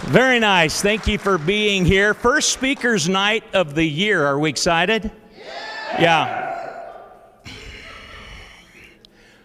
Very nice. Thank you for being here. First speakers night of the year. Are we excited? Yeah.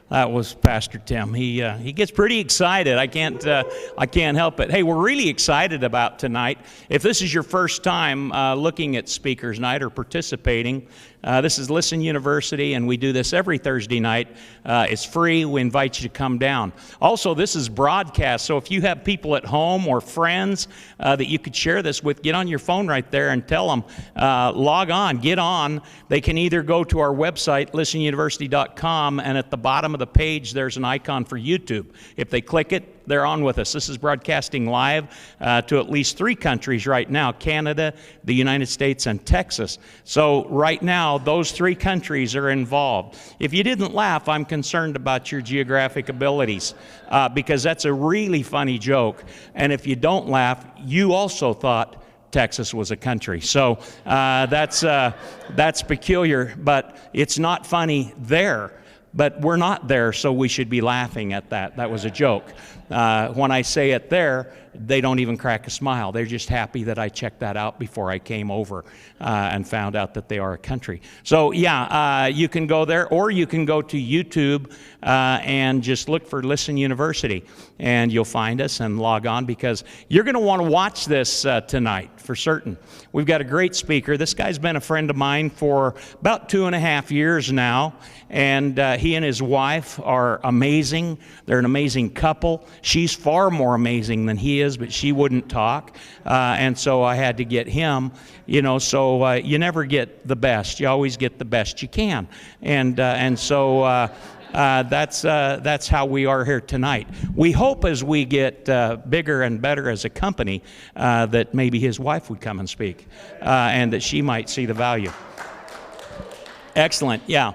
That was Pastor Tim. He gets pretty excited. I can't help it. Hey, we're really excited about tonight. If this is your first time looking at Speakers Night or participating, this is Listen University, and we do this every Thursday night. It's free. We invite you to come down. Also, this is broadcast, so if you have people at home or friends that you could share this with, get on your phone right there and tell them, log on, get on. They can either go to our website, listenuniversity.com, and at the bottom of the page, there's an icon for YouTube. If they click it, they're on with us. This is broadcasting live to at least 3 countries right now: Canada, the United States, and Texas. So right now, those 3 countries are involved. If you didn't laugh, I'm concerned about your geographic abilities because that's a really funny joke. And if you don't laugh, you also thought Texas was a country. So that's peculiar, but it's not funny there. But we're not there, so we should be laughing at that. That was a joke. When I say it there, they don't even crack a smile. They're just happy that I checked that out before I came over and found out that they are a country. So yeah, you can go there, or you can go to YouTube and just look for Listen University, and you'll find us and log on, because you're going to want to watch this tonight for certain. We've got a great speaker. This guy's been a friend of mine for about 2.5 years now, and he and his wife are amazing. They're an amazing couple. She's far more amazing than he is, but she wouldn't talk, and so I had to get him. So you never get the best. You always get the best you can, and so that's how we are here tonight. We hope as we get bigger and better as a company that maybe his wife would come and speak, and that she might see the value. Excellent, yeah.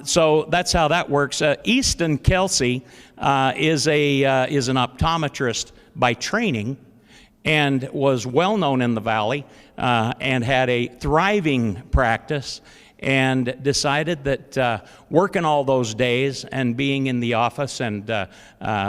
So that's how that works. Easton Kelsey is an optometrist by training, and was well known in the Valley, and had a thriving practice, and decided that working all those days and being in the office and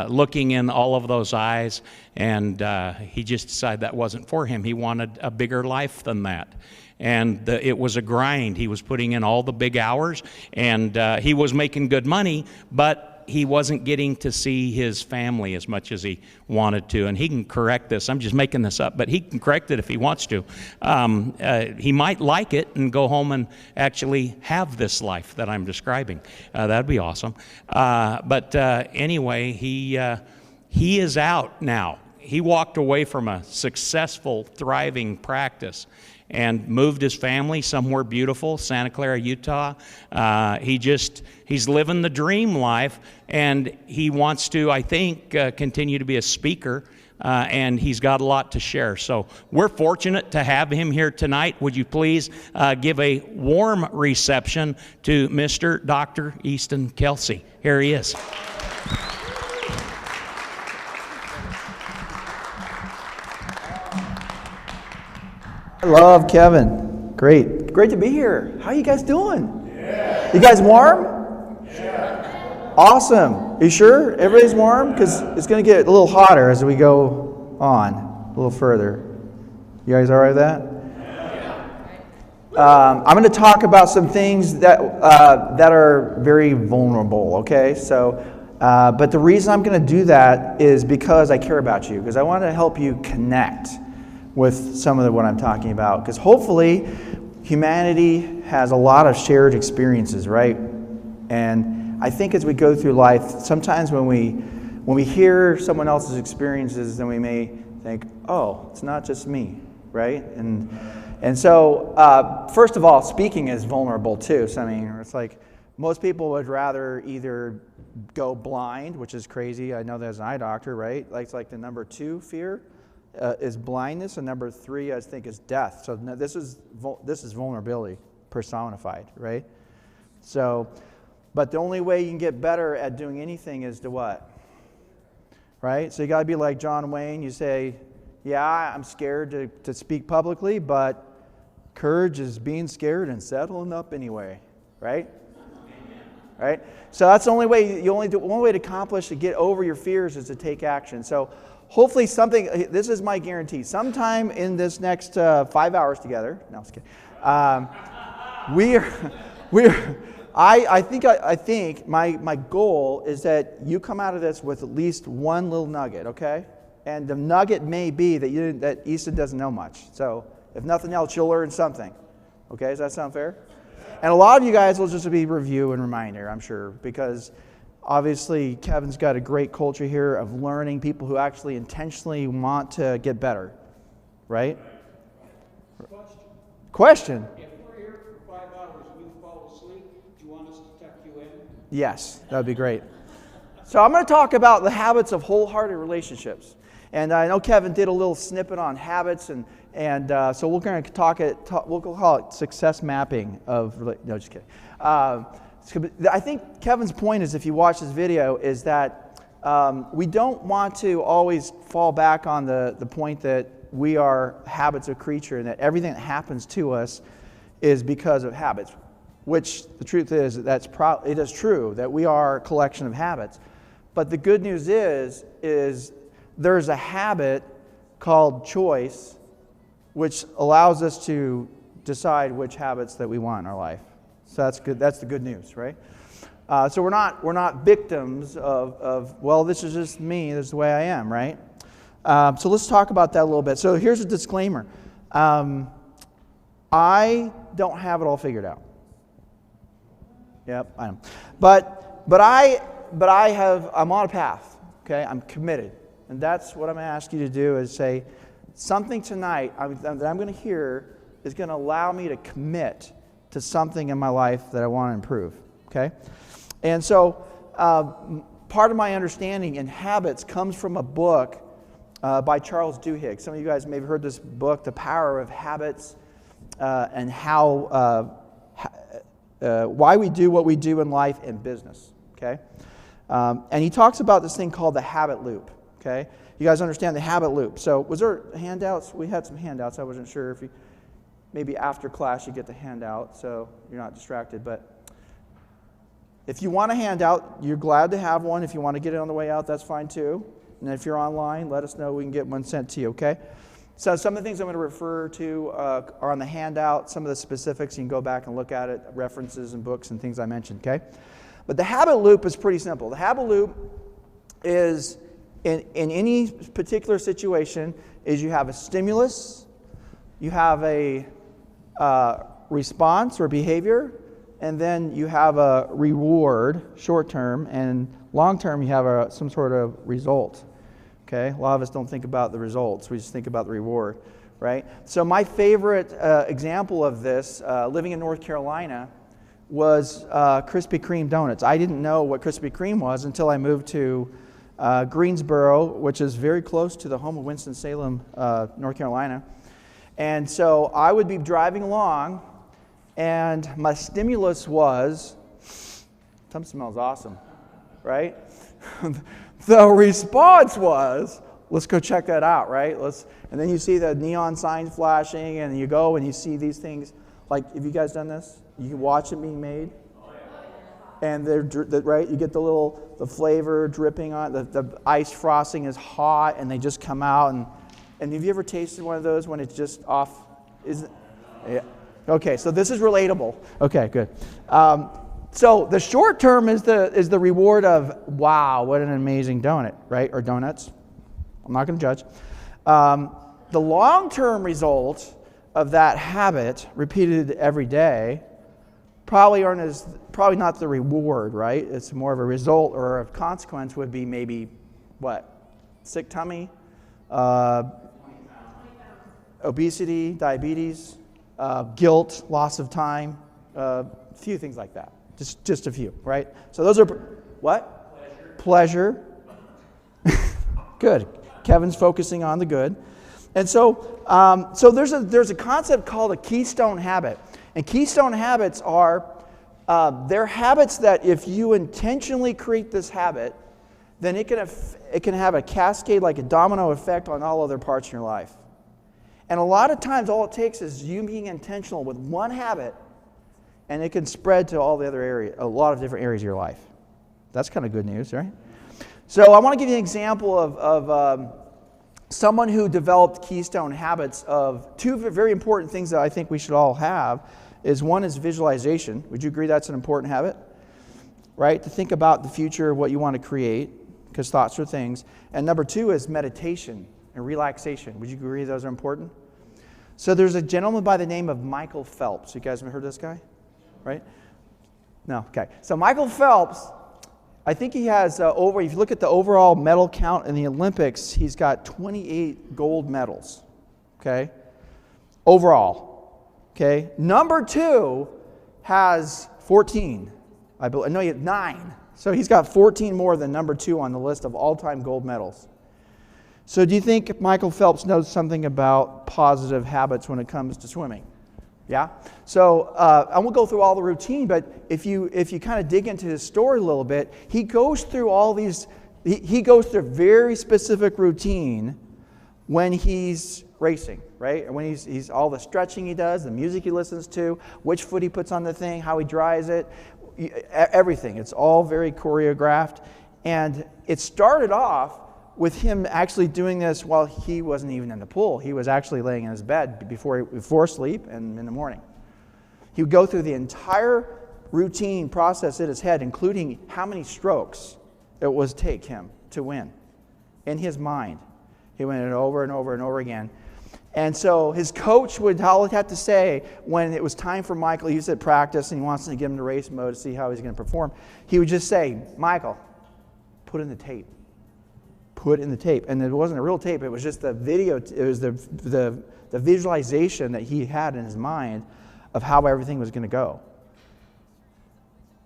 looking in all of those eyes, and he just decided that wasn't for him. He wanted a bigger life than that. And it was a grind. He was putting in all the big hours, and he was making good money, but he wasn't getting to see his family as much as he wanted to. And he can correct this. I'm just making this up, but he can correct it if he wants to. He might like it and go home and actually have this life that I'm describing. That'd be awesome. But anyway, he is out now. He walked away from a successful, thriving practice and moved his family somewhere beautiful, Santa Clara, Utah. He's living the dream life, and he wants to, I think, continue to be a speaker, and he's got a lot to share. So we're fortunate to have him here tonight. Would you please give a warm reception to Mr. Dr. Easton Kelsey. Here he is. I love Kevin. Great to be here. How you guys doing? Yeah. You guys warm? Yeah. Awesome. Are you sure everybody's warm? Because it's going to get a little hotter as we go on a little further. You guys all right with that? Yeah. I'm going to talk about some things that are very vulnerable. Okay, so. But the reason I'm going to do that is because I care about you. Because I want to help you connect with some of what I'm talking about, because hopefully humanity has a lot of shared experiences, right? And I think as we go through life, sometimes when we hear someone else's experiences, then we may think, oh, it's not just me, right? And so first of all, speaking is vulnerable too. So I mean, it's like most people would rather either go blind, which is crazy. I know that as an eye doctor, right? It's like the number 2 fear. Is blindness, and number 3, I think, is death. So this is vulnerability personified, right? So, but the only way you can get better at doing anything is to what? Right? So you got to be like John Wayne. You say, yeah, I'm scared to speak publicly, but courage is being scared and settling up anyway, right? Right? So that's the only way. One way to accomplish to get over your fears is to take action. So hopefully something, this is my guarantee, sometime in this next 5 hours together, no, I was kidding. I think my goal is that you come out of this with at least one little nugget, okay? And the nugget may be that Easton doesn't know much. So if nothing else, you'll learn something. Okay, does that sound fair? And a lot of you guys will just be review and reminder, I'm sure, because obviously Kevin's got a great culture here of learning people who actually intentionally want to get better, right? Question. If we're here for 5 hours and you fall asleep, do you want us to tuck you in? Yes, that would be great. So I'm going to talk about the habits of wholehearted relationships. And I know Kevin did a little snippet on habits, and so we're going to we'll call it success mapping of, no, just kidding. I think Kevin's point is, if you watch this video, is that we don't want to always fall back on the point that we are habits of creature and that everything that happens to us is because of habits, which the truth is it is true that we are a collection of habits. But the good news is there's a habit called choice, which allows us to decide which habits that we want in our life. So that's good. That's the good news, right? So we're not victims of well, this is just me. This is the way I am, right? So let's talk about that a little bit. So here's a disclaimer. I don't have it all figured out. Yep, I know. But I'm on a path. Okay, I'm committed. And that's what I'm going to ask you to do, is say, something tonight that I'm going to hear is going to allow me to commit to something in my life that I want to improve, okay? And so part of my understanding in habits comes from a book by Charles Duhigg. Some of you guys may have heard this book, The Power of Habits, and why we do what we do in life and business, okay? And he talks about this thing called the habit loop. Okay, you guys understand the habit loop. So was there handouts? We had some handouts. I wasn't sure if maybe after class you get the handout so you're not distracted. But if you want a handout, you're glad to have one. If you want to get it on the way out, that's fine too. And if you're online, let us know. We can get one sent to you, okay? So some of the things I'm going to refer to are on the handout. Some of the specifics, you can go back and look at it, references and books and things I mentioned, okay? But the habit loop is pretty simple. The habit loop is, in any particular situation, is you have a stimulus, you have a response or behavior, and then you have a reward, short term, and long term you have some sort of result. Okay, a lot of us don't think about the results, we just think about the reward, right? So my favorite example of this, living in North Carolina, was Krispy Kreme donuts. I didn't know what Krispy Kreme was until I moved to Greensboro, which is very close to the home of Winston-Salem, North Carolina. And so I would be driving along, and my stimulus was, something smells awesome, right? The response was, let's go check that out, right? And then you see the neon signs flashing, and you go and you see these things. Like, have you guys done this? You can watch it being made. And right, you get the flavor dripping on it. The ice frosting is hot, and they just come out. And have you ever tasted one of those when it's just off? Yeah. Okay, so this is relatable. Okay, good. So the short term is the reward of, wow, what an amazing donut, right? Or donuts. I'm not going to judge. The long-term result of that habit, repeated every day, probably not the reward, right? It's more of a result, or a consequence would be maybe, what? Sick tummy, obesity, diabetes, guilt, loss of time, a few things like that. Just a few, right? So those are, what? Pleasure. Good. Kevin's focusing on the good. And so there's a concept called a keystone habit. And keystone habits are, they're habits that if you intentionally create this habit, then it can have a cascade, like a domino effect on all other parts in your life. And a lot of times all it takes is you being intentional with one habit, and it can spread to all the other areas, a lot of different areas of your life. That's kind of good news, right? So I want to give you an example someone who developed keystone habits of two very important things that I think we should all have is one is visualization. Would you agree that's an important habit? Right? To think about the future, what you want to create, because thoughts are things. And number two is meditation and relaxation. Would you agree those are important? So there's a gentleman by the name of Michael Phelps. You guys have heard of this guy? Right? No? Okay. So Michael Phelps, I think he has if you look at the overall medal count in the Olympics, he's got 28 gold medals. Okay? Overall. Okay? Number two has 14. No, he had 9. So he's got 14 more than number 2 on the list of all-time gold medals. So do you think Michael Phelps knows something about positive habits when it comes to swimming? Yeah? So I won't go through all the routine, but if you kind of dig into his story a little bit, he goes through all these, he goes through a very specific routine when he's racing, right? And when he's all the stretching he does, the music he listens to, which foot he puts on the thing, how he dries it, everything. It's all very choreographed. And it started off with him actually doing this while he wasn't even in the pool. He was actually laying in his bed before sleep and in the morning. He would go through the entire routine process in his head, including how many strokes it was take him to win in his mind. He went it over and over and over again. And so his coach would all have to say when it was time for Michael, he was at practice and he wants to get him to race mode to see how he's going to perform. He would just say, Michael, put in the tape. Put in the tape. And it wasn't a real tape, it was just the video, it was the visualization that he had in his mind of how everything was going to go.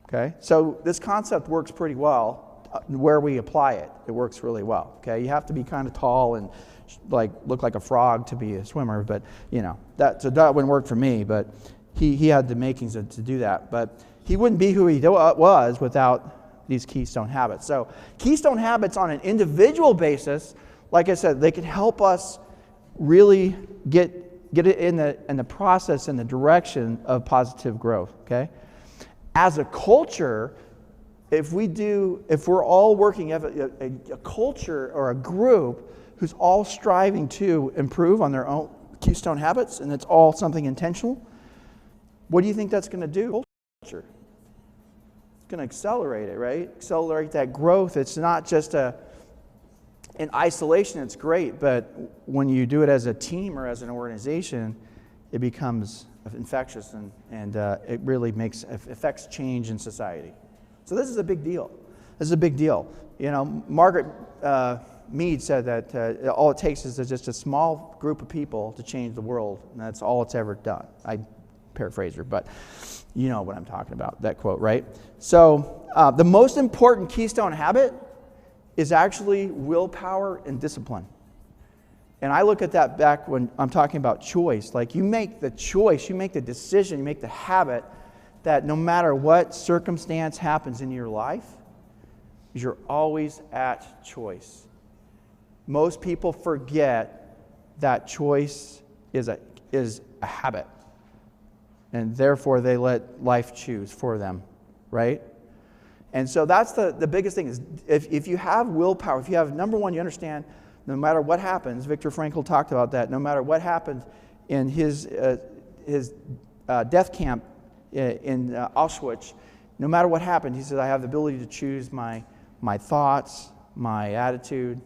Okay? So this concept works pretty well where we apply it. It works really well. Okay? You have to be kind of tall and look like a frog to be a swimmer, but that wouldn't work for me, but he had the makings to do that. But he wouldn't be who he was without these keystone habits. So keystone habits on an individual basis, like I said, they can help us really get it in the process, in the direction of positive growth. Okay? As a culture, if we're all working, have a culture or a group who's all striving to improve on their own keystone habits, and it's all something intentional, what do you think that's going to do? Culture. It's going to accelerate it, right? Accelerate that growth. It's not just in isolation, it's great, but when you do it as a team or as an organization, it becomes infectious and it really affects change in society. So this is a big deal. This is a big deal. Margaret Mead said that all it takes is just a small group of people to change the world, and that's all it's ever done. I paraphrase her, but you know what I'm talking about, that quote, right? So the most important keystone habit is actually willpower and discipline. And I look at that back when I'm talking about choice. Like you make the choice, you make the decision, you make the habit that no matter what circumstance happens in your life, you're always at choice. Most people forget that choice is a habit, and therefore they let life choose for them, right? And so that's the biggest thing is if you have willpower, if you have, number one, you understand no matter what happens, Viktor Frankl talked about that, no matter what happened in his death camp in Auschwitz, no matter what happened, he said, I have the ability to choose my thoughts, my attitude,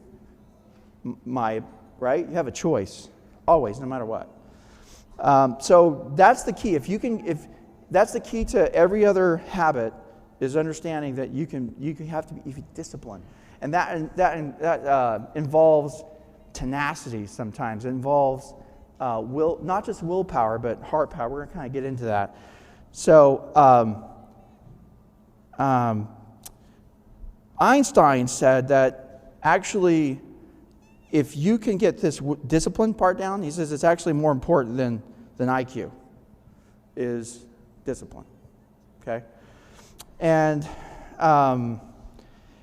right? You have a choice, always, no matter what. So that's the key. If that's the key to every other habit, is understanding that you have to be disciplined, and that involves tenacity. Sometimes it involves not just willpower, but heart power. We're going to kind of get into that. So Einstein said that actually, if you can get this discipline part down, he says it's actually more important than IQ, is discipline. Okay? And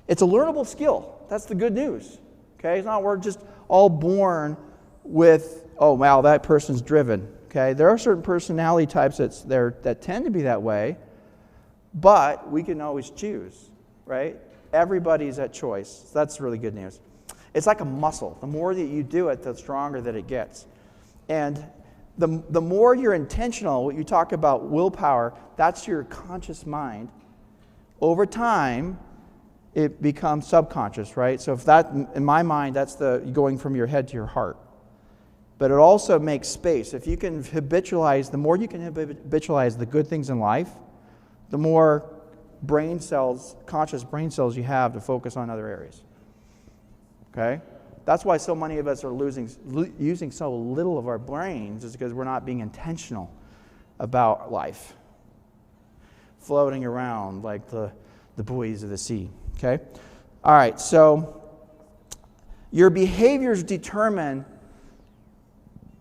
it's a learnable skill. That's the good news. Okay? It's not we're just all born with, oh, wow, that person's driven. Okay? There are certain personality types that tend to be that way, but we can always choose, right? Everybody's at choice. So that's really good news. It's like a muscle. The more that you do it, the stronger that it gets. And the more you're intentional, you talk about willpower, that's your conscious mind. Over time, it becomes subconscious, right? So if that, in my mind, that's the going from your head to your heart. But it also makes space. If you can habitualize, the more you can habitualize the good things in life, the more brain cells, conscious brain cells you have to focus on other areas. Okay? That's why so many of us are using so little of our brains, is because we're not being intentional about life. Floating around like the buoys of the sea. Okay? All right, so your behaviors determine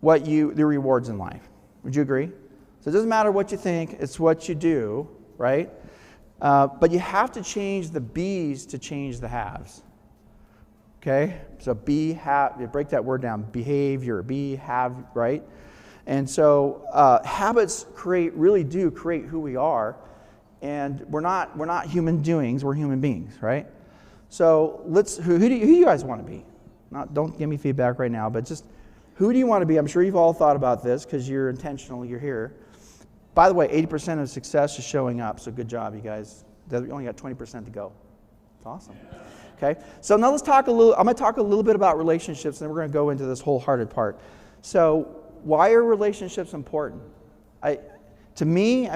the rewards in life. Would you agree? So it doesn't matter what you think, it's what you do, right? But you have to change the be's to change the haves. Okay? So you break that word down, behavior, have, right? And so habits really do create who we are. And we're not human doings, we're human beings, right? So who do you guys want to be? Don't give me feedback right now, but just who do you want to be? I'm sure you've all thought about this because you're intentional, you're here. By the way, 80% of success is showing up, so good job, you guys. We only got 20% to go. It's awesome. Okay, so now I'm going to talk a little bit about relationships, and then we're going to go into this wholehearted part. So why are relationships important? To me,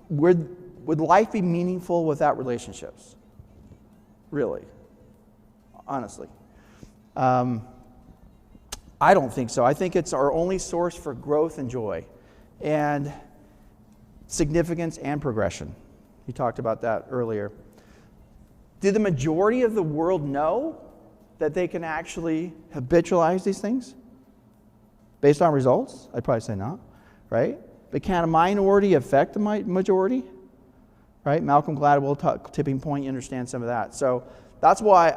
would life be meaningful without relationships? Really? Honestly. I don't think so. I think it's our only source for growth and joy and significance and progression. You talked about that earlier. Do the majority of the world know that they can actually habitualize these things based on results? I'd probably say not, right? But can a minority affect the majority? Right? Malcolm Gladwell, tipping point, you understand some of that. So that's why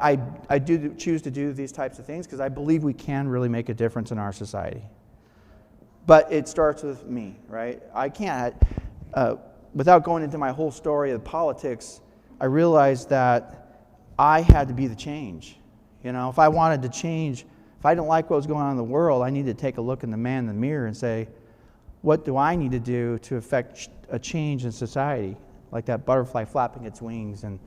I do choose to do these types of things, because I believe we can really make a difference in our society. But it starts with me, right? I can't, without going into my whole story of politics, I realized that I had to be the change. You know, if I wanted to change, if I didn't like what was going on in the world, I needed to take a look in the man in the mirror and say, what do I need to do to affect a change in society? Like that butterfly flapping its wings and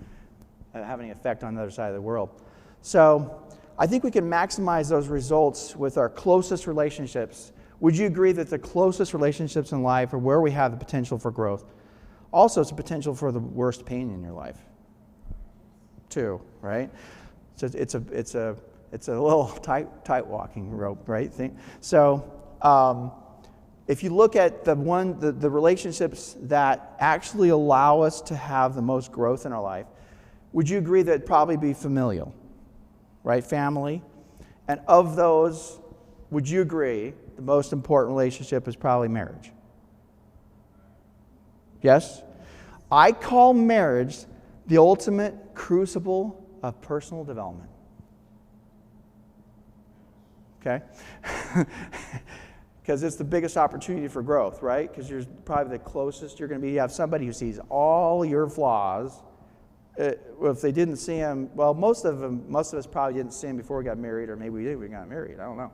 having an effect on the other side of the world. So I think we can maximize those results with our closest relationships. Would you agree that the closest relationships in life are where we have the potential for growth? Also, it's a potential for the worst pain in your life, too, right? So it's a little tight walking rope, right? So if you look at the relationships that actually allow us to have the most growth in our life, would you agree that it'd probably be familial, right? Family. And of those, would you agree the most important relationship is probably marriage? Yes? I call marriage the ultimate crucible of personal development. Okay? Because it's the biggest opportunity for growth, right? Because you're probably the closest you're going to be. You have somebody who sees all your flaws. If they didn't see them, well, most of us probably didn't see them before we got married, or maybe we did, we got married. I don't know,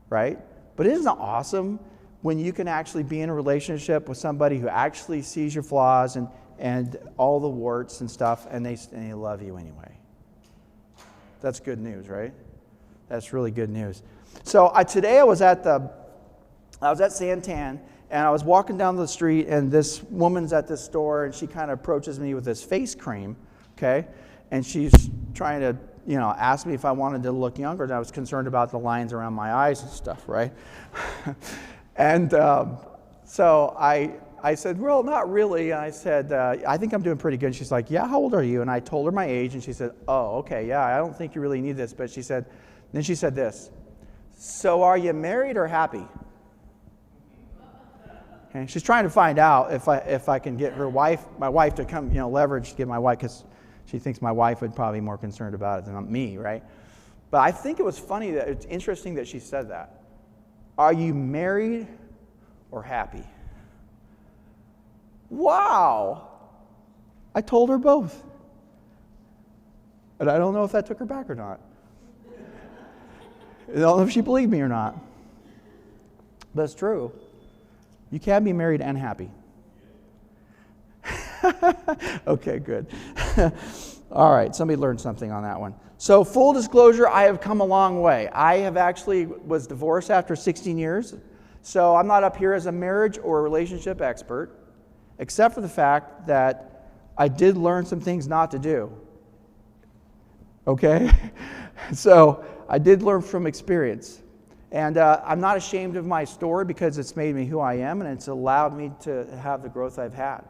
right? But isn't it awesome when you can actually be in a relationship with somebody who actually sees your flaws and all the warts and stuff, and they love you anyway? That's good news, right? That's really good news. So today I was at Santan, and I was walking down the street, and this woman's at this store, and she kind of approaches me with this face cream, okay? And she's trying to, ask me if I wanted to look younger, and I was concerned about the lines around my eyes and stuff, right? And so I said, well, not really. And I said, I think I'm doing pretty good. And she's like, yeah, how old are you? And I told her my age, and she said, oh, okay, yeah, I don't think you really need this. But she said this, so are you married or happy? Okay. She's trying to find out if I can get my wife to come, leverage to get my wife, because she thinks my wife would probably be more concerned about it than me, right? But I think it was funny it's interesting that she said that. Are you married or happy? Wow! I told her both. And I don't know if that took her back or not. I don't know if she believed me or not. But it's true. You can be married and happy. Okay, good. All right, somebody learned something on that one. So full disclosure, I have come a long way. I have actually was divorced after 16 years. So I'm not up here as a marriage or relationship expert, except for the fact that I did learn some things not to do. Okay? So I did learn from experience. And I'm not ashamed of my story because it's made me who I am, and it's allowed me to have the growth I've had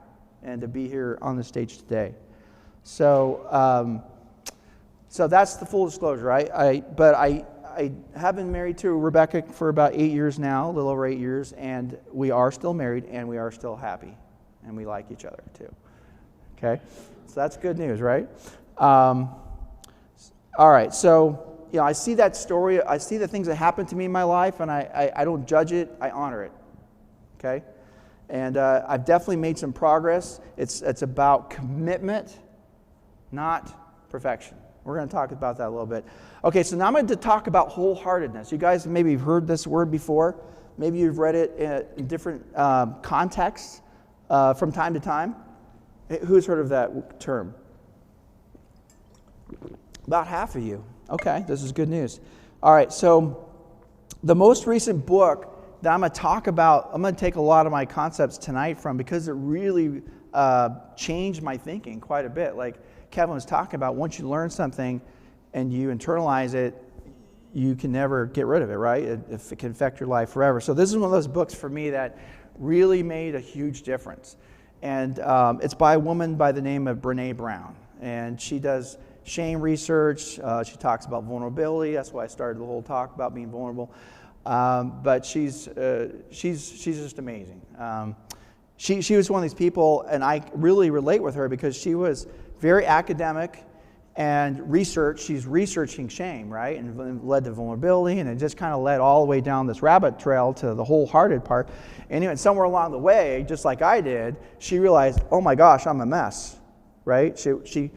and to be here on the stage today. So so that's the full disclosure. But I have been married to Rebecca for about 8 years now, a little over 8 years, and we are still married, and we are still happy, and we like each other too. Okay? So that's good news, right? All right, so I see that story, I see the things that happen to me in my life, and I don't judge it, I honor it. Okay? And I've definitely made some progress. It's about commitment, not perfection. We're going to talk about that a little bit. Okay, so now I'm going to talk about wholeheartedness. You guys maybe have heard this word before. Maybe you've read it in different contexts from time to time. Who's heard of that term? About half of you. Okay, this is good news. All right, so the most recent book that I'm going to talk about, I'm going to take a lot of my concepts tonight from because it really changed my thinking quite a bit. Like Kevin was talking about, once you learn something and you internalize it, you can never get rid of it, right? It can affect your life forever. So this is one of those books for me that really made a huge difference. And it's by a woman by the name of Brené Brown. And she does shame research. She talks about vulnerability. That's why I started the whole talk about being vulnerable. But she's just amazing. She was one of these people, and I really relate with her because she was very academic and research. She's researching shame, right? And led to vulnerability, and it just kind of led all the way down this rabbit trail to the wholehearted part. And somewhere along the way, just like I did, she realized, oh my gosh, I'm a mess, right? She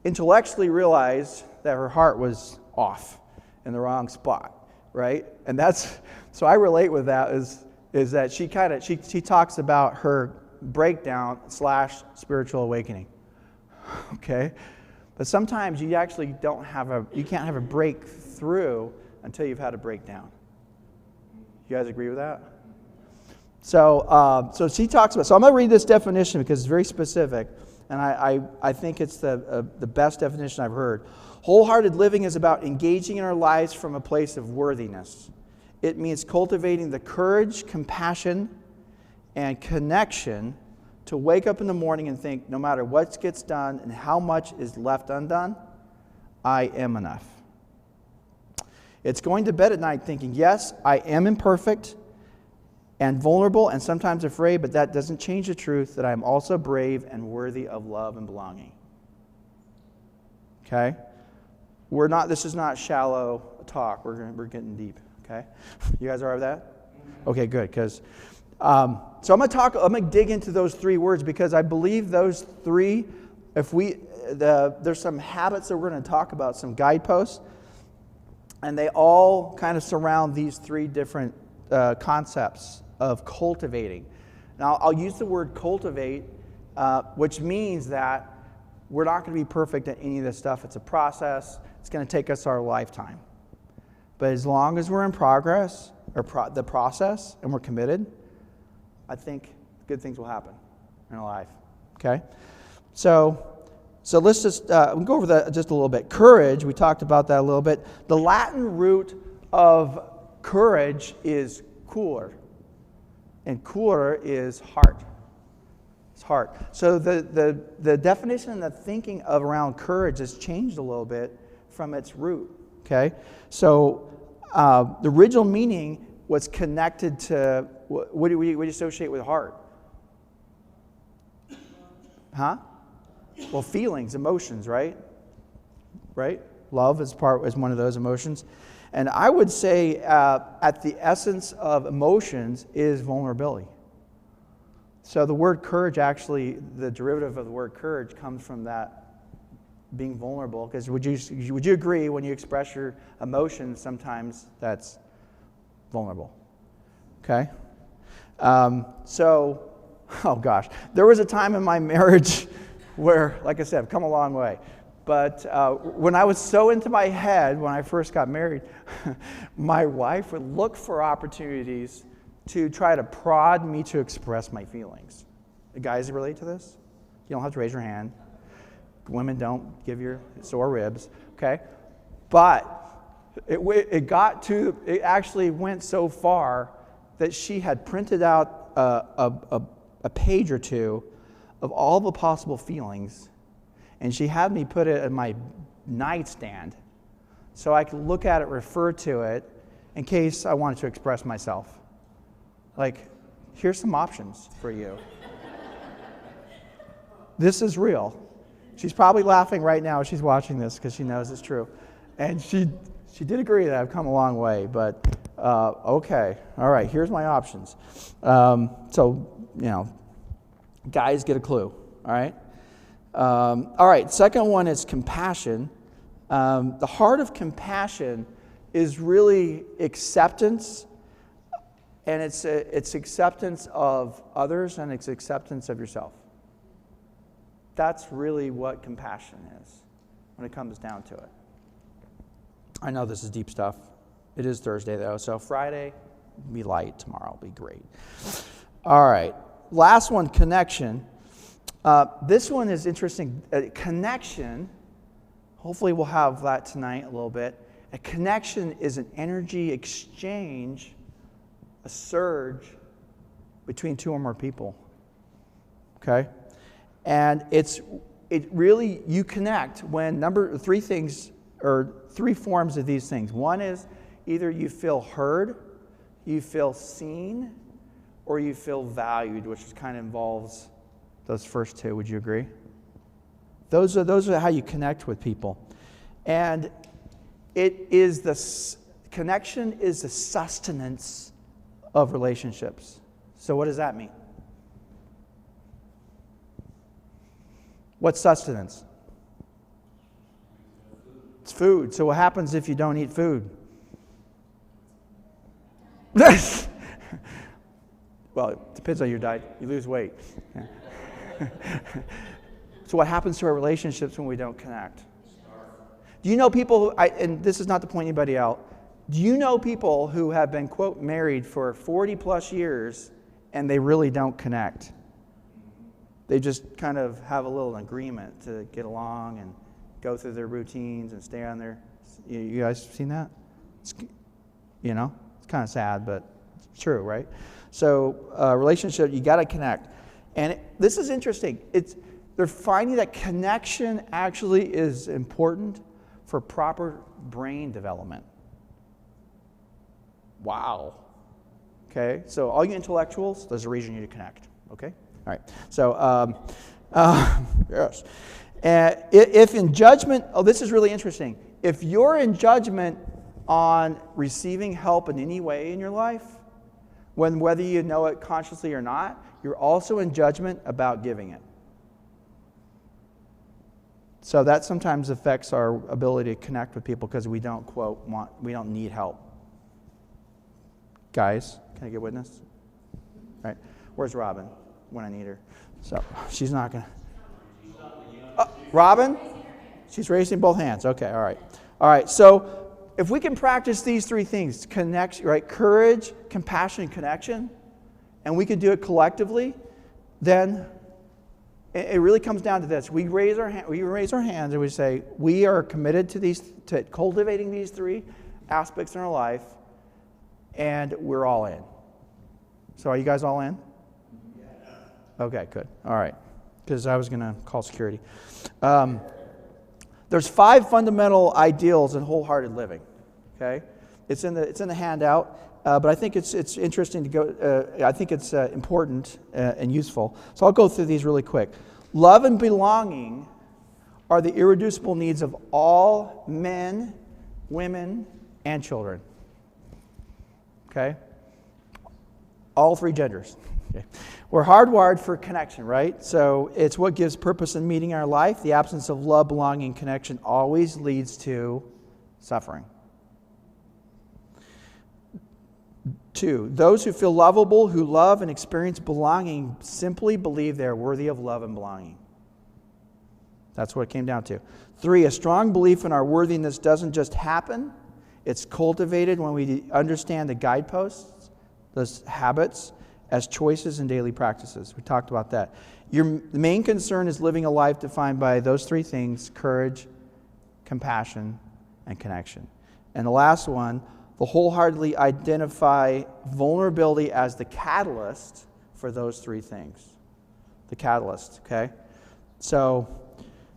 intellectually realized that her heart was off in the wrong spot, right? And that's, so I relate with that is that she talks about her breakdown / spiritual awakening, okay? But sometimes you actually you can't have a breakthrough until you've had a breakdown. You guys agree with that? So she talks about, so I'm going to read this definition because it's very specific, and I think it's the best definition I've heard. Wholehearted living is about engaging in our lives from a place of worthiness. It means cultivating the courage, compassion, and connection to wake up in the morning and think, no matter what gets done and how much is left undone, I am enough. It's going to bed at night thinking, yes, I am imperfect and vulnerable and sometimes afraid, but that doesn't change the truth that I am also brave and worthy of love and belonging. Okay? This is not shallow talk. We're getting deep. Okay? You guys all right with that? Okay, good, because so I'm going to dig into those three words because I believe those three, there's some habits that we're going to talk about, some guideposts, and they all kind of surround these three different concepts of cultivating. Now, I'll use the word cultivate, which means that we're not going to be perfect at any of this stuff. It's a process. It's going to take us our lifetime. But as long as we're in progress, or the process, and we're committed, I think good things will happen in our life. Okay? So let's just we'll go over that just a little bit. Courage, we talked about that a little bit. The Latin root of courage is cooler. And cooler is heart. It's heart. So the definition and the thinking of around courage has changed a little bit from its root. Okay? So the original meaning was connected to, what do we associate with heart? Huh? Well, feelings, emotions, right? Right? Love is one of those emotions. And I would say at the essence of emotions is vulnerability. So the word courage, actually, the derivative of the word courage comes from that being vulnerable, because would you agree when you express your emotions, sometimes that's vulnerable? Okay? So, oh gosh, there was a time in my marriage where, like I said, I've come a long way. But when I was so into my head when I first got married, my wife would look for opportunities to try to prod me to express my feelings. The guys relate to this? You don't have to raise your hand. Women, don't give your sore ribs, okay? But it actually went so far that she had printed out a page or two of all the possible feelings, and she had me put it in my nightstand so I could look at it, refer to it, in case I wanted to express myself. Like, here's some options for you. This is real. She's probably laughing right now as she's watching this because she knows it's true. And she did agree that I've come a long way, but okay. All right, here's my options. Guys get a clue, all right? All right, second one is compassion. The heart of compassion is really acceptance, and it's acceptance of others and it's acceptance of yourself. That's really what compassion is when it comes down to it. I know this is deep stuff. It is Thursday, though, so Friday, be light. Tomorrow will be great. All right, last one, connection. This one is interesting. Connection, hopefully we'll have that tonight a little bit. A connection is an energy exchange, a surge between two or more people. Okay? And it really, you connect when three things, or three forms of these things. One is either you feel heard, you feel seen, or you feel valued, which kind of involves those first two. Would you agree? Those are how you connect with people. And connection is the sustenance of relationships. So what does that mean? What's sustenance? It's food. So what happens if you don't eat food? Well, it depends on your diet. You lose weight. So what happens to our relationships when we don't connect? Do you know people, and this is not to point anybody out, do you know people who have been, quote, married for 40 plus years and they really don't connect? They just kind of have a little agreement to get along and go through their routines and stay on their... You guys seen that? It's kind of sad, but it's true, right? So relationship, you got to connect. And this is interesting. They're finding that connection actually is important for proper brain development. Wow. Okay, so all you intellectuals, there's a reason you need to connect. Okay? All right. So, yes. If in judgment, this is really interesting. If you're in judgment on receiving help in any way in your life, whether you know it consciously or not, you're also in judgment about giving it. So that sometimes affects our ability to connect with people because we don't, quote, we don't need help. Guys, can I get witness? All right. Where's Robin when I need her? So she's not going to. Robin? She's raising both hands. Okay, all right. All right, so if we can practice these three things, right? Courage, compassion, and connection, and we can do it collectively, then it really comes down to this. We raise our hands and we say, we are committed to cultivating these three aspects in our life, and we're all in. So are you guys all in? Yeah. Okay, good. All right. Because I was going to call security. There's 5 fundamental ideals in wholehearted living. Okay, it's in the handout, but I think it's interesting to go. I think it's important and useful. So I'll go through these really quick. Love and belonging are the irreducible needs of all men, women, and children. Okay, All three genders. Okay. We're hardwired for connection, right? So it's what gives purpose and meaning in our life. The absence of love, belonging, connection always leads to suffering. 2, those who feel lovable, who love and experience belonging, simply believe they're worthy of love and belonging. That's what it came down to. 3, a strong belief in our worthiness doesn't just happen. It's cultivated when we understand the guideposts, those habits, as choices and daily practices. We talked about that. Your main concern is living a life defined by those 3 things: courage, compassion, and connection. And the last one, the wholeheartedly identify vulnerability as the catalyst for those 3 things. The catalyst, okay? So,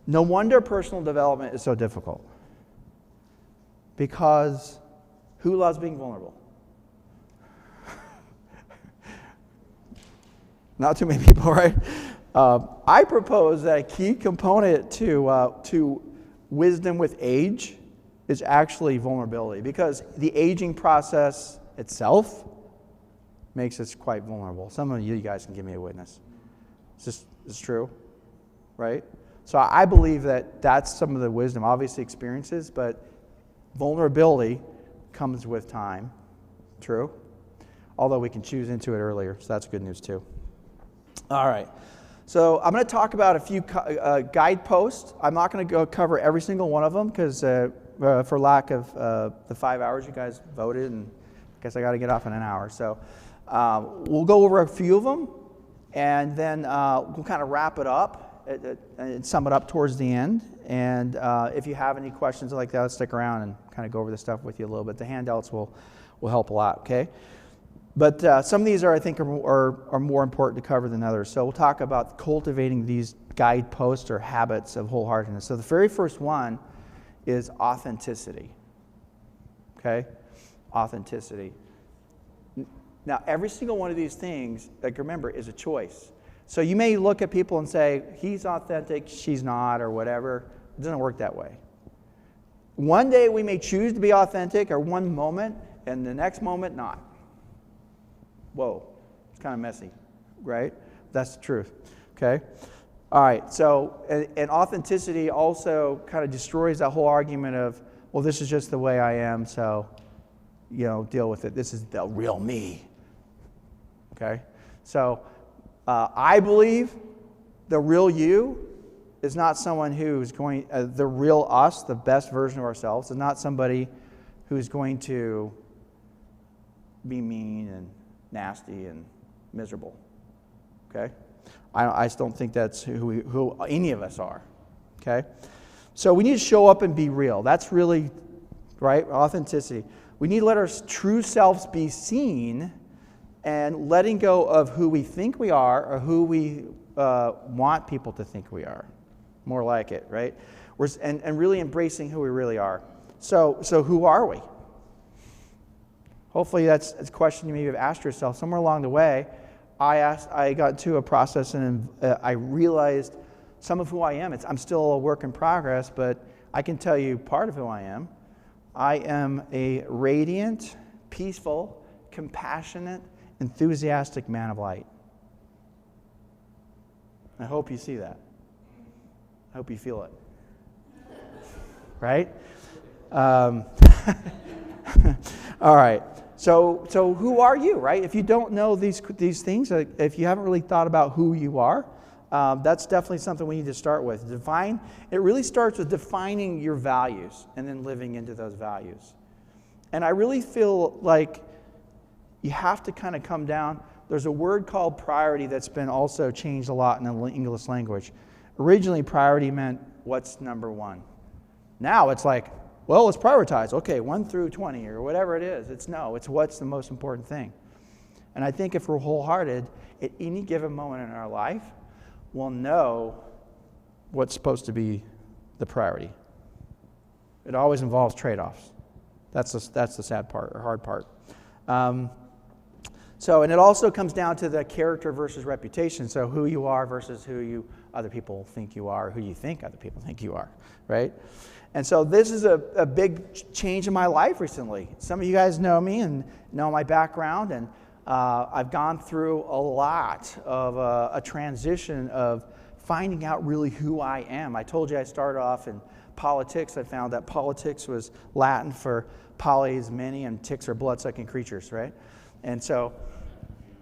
no wonder personal development is so difficult. Because who loves being vulnerable? Not too many people, right? I propose that a key component to wisdom with age is actually vulnerability, because the aging process itself makes us quite vulnerable. Some of you guys can give me a witness. It's true, right? So I believe that that's some of the wisdom, obviously experiences, but vulnerability comes with time. True? Although we can choose into it earlier, so that's good news too. All right. So I'm going to talk about a few guideposts. I'm not going to go cover every single one of them because for lack of the 5 hours you guys voted, and I guess I got to get off in an hour. So we'll go over a few of them, and then we'll kind of wrap it up and sum it up towards the end. And if you have any questions like that, stick around and kind of go over the stuff with you a little bit. The handouts will help a lot, okay? But some of these I think are more important to cover than others. So we'll talk about cultivating these guideposts or habits of wholeheartedness. So the very first one is authenticity. Okay? Authenticity. Now, every single one of these things, like remember, is a choice. So you may look at people and say, he's authentic, she's not, or whatever. It doesn't work that way. One day we may choose to be authentic, or one moment, and the next moment not. Whoa, it's kind of messy, right? That's the truth, okay? All right, so, and authenticity also kind of destroys that whole argument of, well, this is just the way I am, so, deal with it. This is the real me, okay? So, I believe the real you is not someone who's going, the real us, the best version of ourselves, is not somebody who's going to be mean and nasty and miserable, okay? I just don't think that's who any of us are, okay? So we need to show up and be real. That's really, right, authenticity. We need to let our true selves be seen, and letting go of who we think we are or who we want people to think we are. More like it, right? And really embracing who we really are. So who are we? Hopefully that's a question you may have asked yourself. Somewhere along the way, I got to a process and I realized some of who I am. I'm still a work in progress, but I can tell you part of who I am. I am a radiant, peaceful, compassionate, enthusiastic man of light. I hope you see that. I hope you feel it. Right? All right. So who are you, right? If you don't know these things, if you haven't really thought about who you are, that's definitely something we need to start with. It really starts with defining your values and then living into those values. And I really feel like you have to kind of come down. There's a word called priority that's been also changed a lot in the English language. Originally, priority meant what's number one. Now it's like, well, let's prioritize. Okay, 1 through 20 or whatever it is. It's what's the most important thing. And I think if we're wholehearted, at any given moment in our life, we'll know what's supposed to be the priority. It always involves trade-offs. That's the sad part or hard part. And it also comes down to the character versus reputation. So who you are versus who other people think you are, who you think other people think you are, right? And so this is a big change in my life recently. Some of you guys know me and know my background, and I've gone through a lot of a transition of finding out really who I am. I told you I started off in politics. I found that politics was Latin for poly is many, and ticks are blood-sucking creatures, right? And so,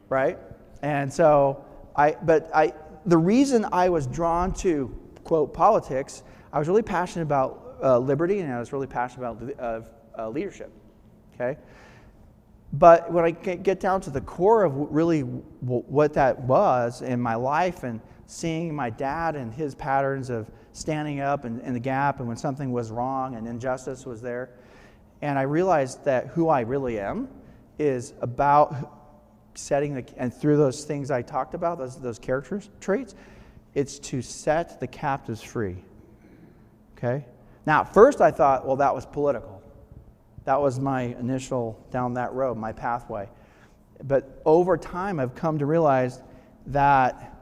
right? And so, the reason I was drawn to, quote, politics, I was really passionate about liberty, and I was really passionate about leadership, okay? But when I get down to the core of really what that was in my life, and seeing my dad and his patterns of standing up in the gap, and when something was wrong and injustice was there, and I realized that who I really am is about setting and through those things I talked about, those character traits, it's to set the captives free. Okay? Now, at first I thought, well, that was political. That was my initial down that road, my pathway. But over time, I've come to realize that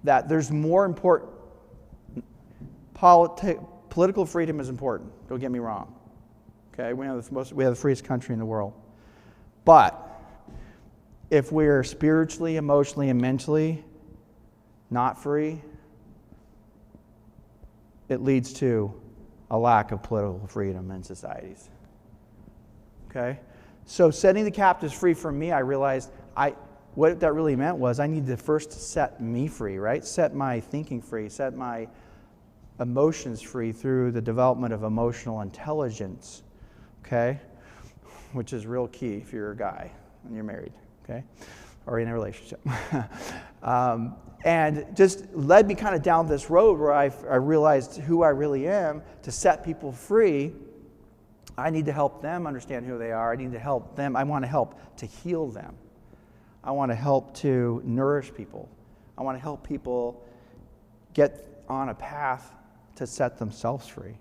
there's more important. Political freedom is important. Don't get me wrong. Okay, we have the freest country in the world. But if we're spiritually, emotionally, and mentally not free, it leads to a lack of political freedom in societies. Okay? So setting the captives free for me, I realized what that really meant was I needed to first set me free, right? Set my thinking free, set my emotions free through the development of emotional intelligence, okay? Which is real key if you're a guy and you're married, okay? Or in a relationship. And just led me kind of down this road where I realized who I really am. To set people free, I need to help them understand who they are. I need to help them. I want to help to heal them. I want to help to nourish people. I want to help people get on a path to set themselves free.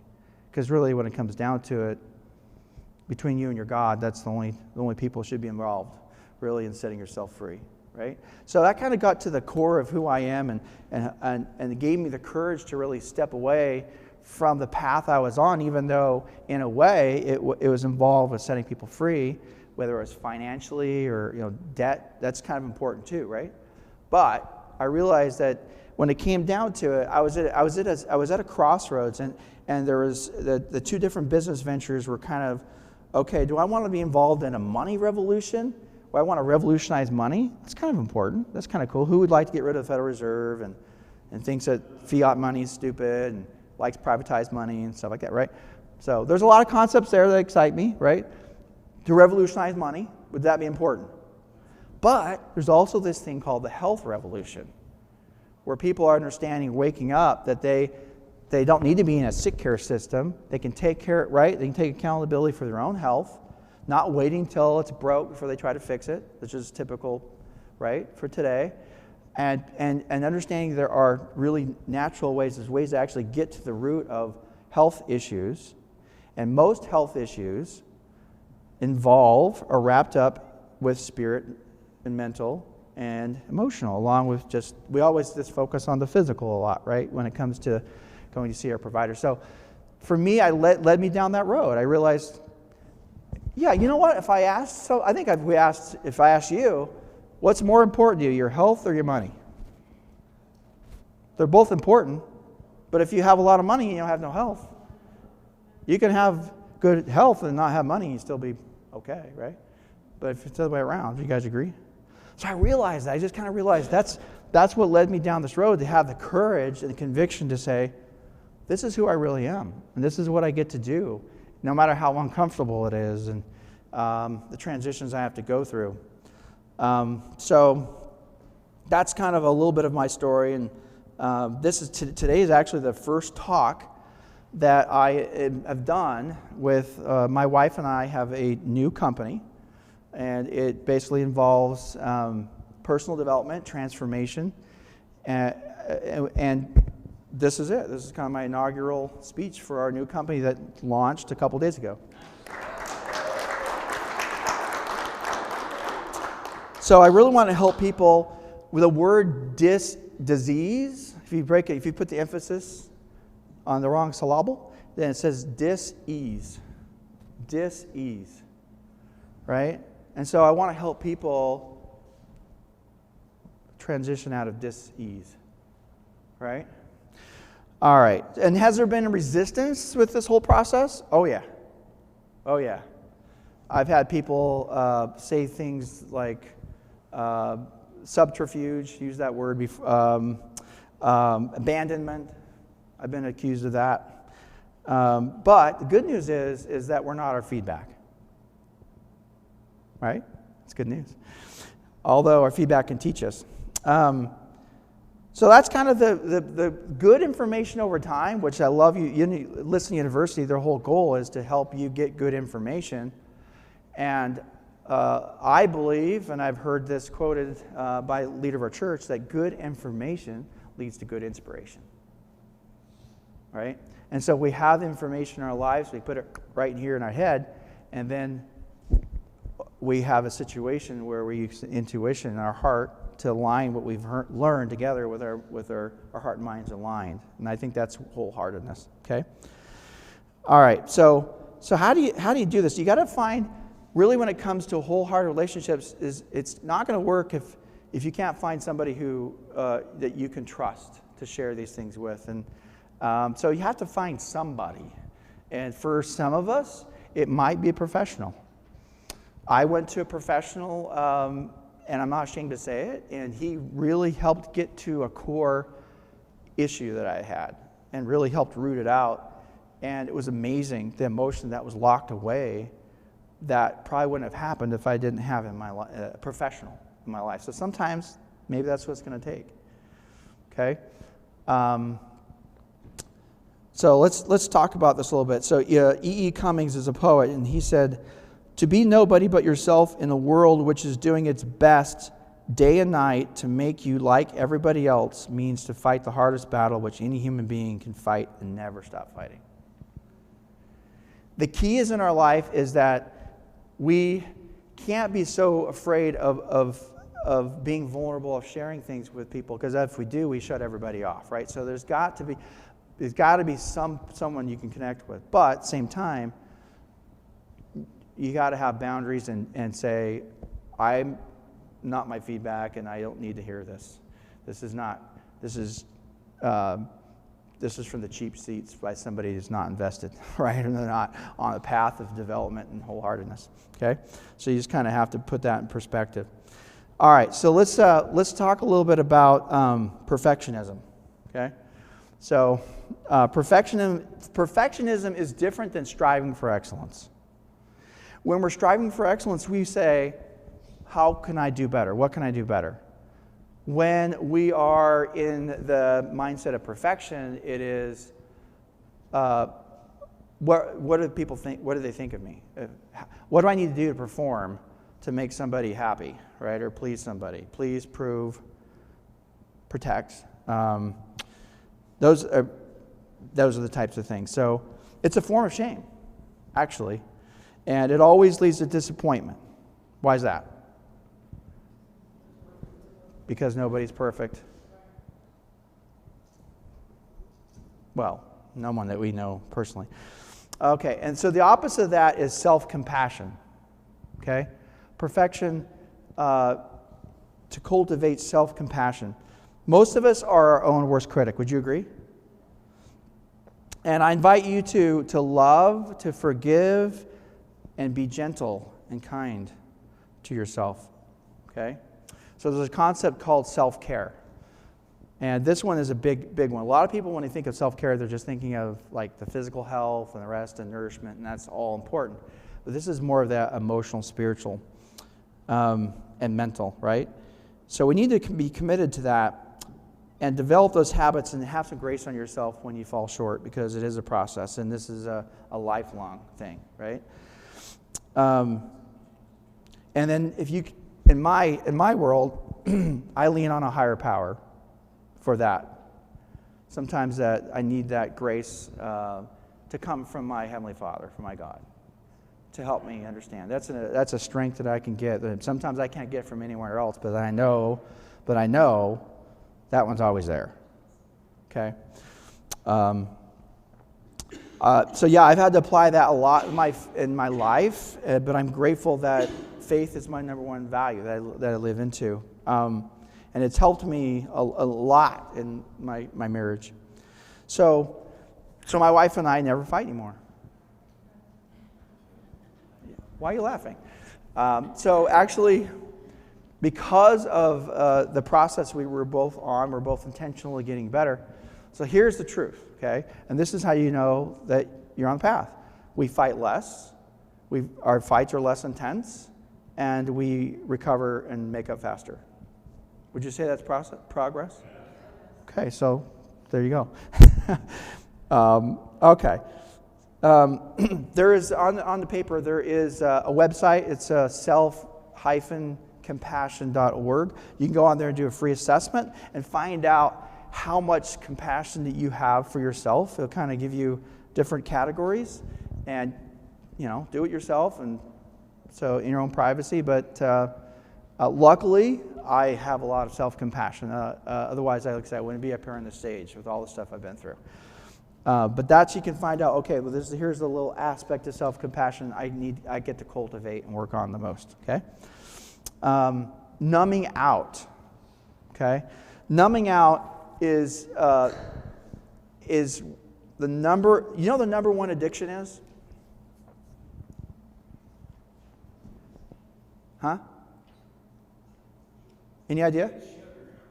Because really, when it comes down to it, between you and your God, that's the only people should be involved, really, in setting yourself free, right? So that kind of got to the core of who I am, and it gave me the courage to really step away from the path I was on, even though, in a way, it was involved with setting people free, whether it was financially or debt. That's kind of important too, right? But I realized that when it came down to it, I was at a crossroads, and there was the two different business ventures were kind of, okay, do I want to be involved in a money revolution? Do I want to revolutionize money? That's kind of important. That's kind of cool. Who would like to get rid of the Federal Reserve and thinks that fiat money is stupid and likes privatized money and stuff like that, right? So there's a lot of concepts there that excite me, right? To revolutionize money, would that be important? But there's also this thing called the health revolution, where people are understanding, waking up, that they don't need to be in a sick care system. They can take care, right? They can take accountability for their own health, not waiting till it's broke before they try to fix it, which is typical, right, for today. And understanding there are really natural ways, there's ways to actually get to the root of health issues. And most health issues involve or wrapped up with spirit and mental and emotional, along with we always just focus on the physical a lot, right, when it comes to going to see our provider. So for me, led me down that road. I realized, yeah, you know what, if I asked you, what's more important to you, your health or your money? They're both important, but if you have a lot of money and you don't have no health, you can have good health and not have money and still be okay, right? But if it's the other way around, do you guys agree? So I just kind of realized that's what led me down this road, to have the courage and the conviction to say, this is who I really am, and this is what I get to do, no matter how uncomfortable it is, and the transitions I have to go through. So that's kind of a little bit of my story, and today is actually the first talk that I have done with my wife and I have a new company, and it basically involves personal development, transformation, and this is it. This is kind of my inaugural speech for our new company that launched a couple days ago. So I really want to help people with the word disease. If you put the emphasis on the wrong syllable, then it says dis-ease. Dis-ease, right? And so I want to help people transition out of dis-ease, right? All right. And has there been resistance with this whole process? Oh, yeah. Oh, yeah. I've had people say things like subterfuge, use that word before, abandonment. I've been accused of that. But the good news is that we're not our feedback. Right? It's good news. Although our feedback can teach us. So that's kind of the good information over time, which I love. Listen University, their whole goal is to help you get good information. And I believe, and I've heard this quoted by a leader of our church, that good information leads to good inspiration. Right? And so we have information in our lives, we put it right here in our head, and then we have a situation where we use intuition in our heart to align what we've learned together with our heart and minds aligned. And I think that's wholeheartedness. Okay? All right. So how do you do this? You got to find, really, when it comes to wholehearted relationships, it's not going to work if you can't find somebody who that you can trust to share these things with. And so you have to find somebody. And for some of us, it might be a professional. I went to a professional, and I'm not ashamed to say it, and he really helped get to a core issue that I had and really helped root it out. And it was amazing, the emotion that was locked away that probably wouldn't have happened if I didn't have a professional in my life. So sometimes maybe that's what it's going to take. Okay? So let's talk about this a little bit. So E.E. Cummings is a poet, and he said, "To be nobody but yourself in a world which is doing its best day and night to make you like everybody else means to fight the hardest battle which any human being can fight and never stop fighting." The key is in our life is that we can't be so afraid of being vulnerable, of sharing things with people, because if we do, we shut everybody off, right? So there's got to be someone you can connect with. But at the same time, you got to have boundaries and say, I'm not my feedback, and I don't need to hear this. This is from the cheap seats by somebody who's not invested, right? And they're not on a path of development and wholeheartedness. Okay, so you just kind of have to put that in perspective. All right, so let's talk a little bit about perfectionism. Okay, so perfectionism is different than striving for excellence. When we're striving for excellence, we say, how can I do better? What can I do better? When we are in the mindset of perfection, it is, what do people think? What do they think of me? What do I need to do to perform to make somebody happy, right? Or please somebody. Please, prove, protect. Those are the types of things. So it's a form of shame, actually. And it always leads to disappointment. Why is that? Because nobody's perfect. Well, no one that we know personally. Okay, and so the opposite of that is self-compassion. Okay? Perfection, to cultivate self-compassion. Most of us are our own worst critic. Would you agree? And I invite you to love, to forgive, and be gentle and kind to yourself. Okay? So there's a concept called self-care. And this one is a big one. A lot of people, when they think of self-care, they're just thinking of like the physical health and the rest and nourishment, and that's all important. But this is more of that emotional, spiritual, and mental, right? So we need to be committed to that and develop those habits and have some grace on yourself when you fall short, because it is a process, and this is a lifelong thing, right? And then if you, in my world, I lean on a higher power for that. Sometimes that I need that grace to come from my Heavenly Father, from my God, to help me understand. That's a strength that I can get that sometimes I can't get from anywhere else, but I know that one's always there. Okay? So yeah, I've had to apply that a lot in my life, but I'm grateful that faith is my number one value that I live into. And it's helped me a lot in my marriage. So my wife and I never fight anymore. Why are you laughing? So actually, because of the process we were both on, we're both intentionally getting better. So here's the truth, okay? And this is how you know that you're on the path. We fight less. Our fights are less intense, and we recover and make up faster. Would you say that's progress? Okay, so there you go. Okay. There is on the paper. There is a website. It's self-compassion.org. You can go on there and do a free assessment and find out how much compassion that you have for yourself. It'll kind of give you different categories, and do it yourself, and so in your own privacy. But luckily, I have a lot of self-compassion. Otherwise, like I said, I wouldn't be up here on the stage with all the stuff I've been through. But that you can find out. Okay, well, here's the little aspect of self-compassion I get to cultivate and work on the most. Okay, numbing out. Okay, numbing out is the number. You know the number one addiction is? Huh? Any idea?